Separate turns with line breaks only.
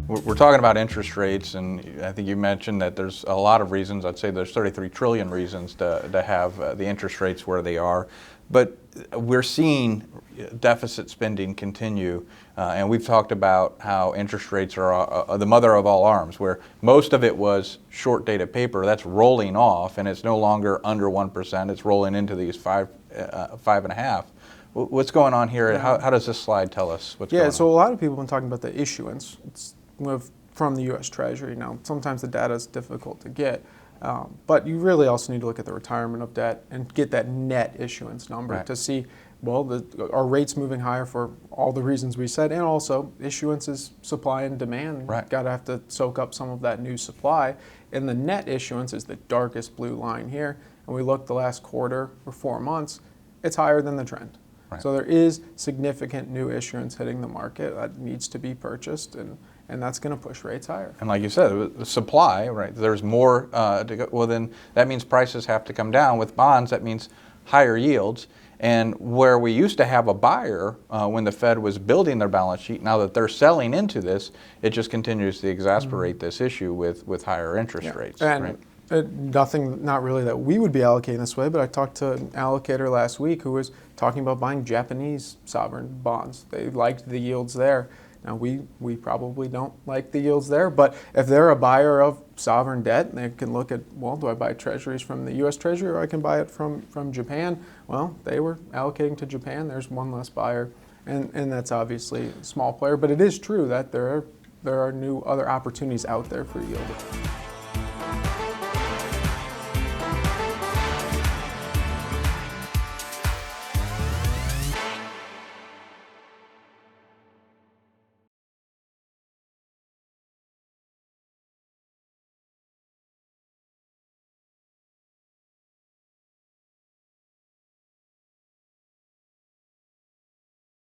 We're talking about interest rates, and I think you mentioned that there's a lot of reasons. I'd say there's 33 trillion reasons to have the interest rates where they are. But we're seeing deficit spending continue, and we've talked about how interest rates are the mother of all arms, where most of it was short-dated paper that's rolling off, and it's no longer under 1%. It's rolling into these 5.5%. What's going on here?
Yeah.
How does this slide tell us what's going on?
Yeah, so a lot of people have been talking about the issuance from the U.S. Treasury. Now, sometimes the data is difficult to get, but you really also need to look at the retirement of debt and get that net issuance number to see, well, are rates moving higher for all the reasons we said, and also issuance is supply and demand. Got to have to soak up some of that new supply, and the net issuance is the darkest blue line here. And we look the last quarter or 4 months, it's higher than the trend. So there is significant new issuance hitting the market that needs to be purchased, and that's going to push rates higher.
And like you said, the supply, right? There's more to go. Well, then that means prices have to come down. With bonds, that means higher yields. And where we used to have a buyer when the Fed was building their balance sheet, now that they're selling into this, it just continues to exacerbate this issue with higher interest rates.
And not really that we would be allocating this way, but I talked to an allocator last week who was talking about buying Japanese sovereign bonds. They liked the yields there. Now, we probably don't like the yields there, but if they're a buyer of sovereign debt, they can look at, well, do I buy treasuries from the U.S. Treasury or I can buy it from Japan? Well, they were allocating to Japan. There's one less buyer, and that's obviously a small player, but it is true that there are new other opportunities out there for yield.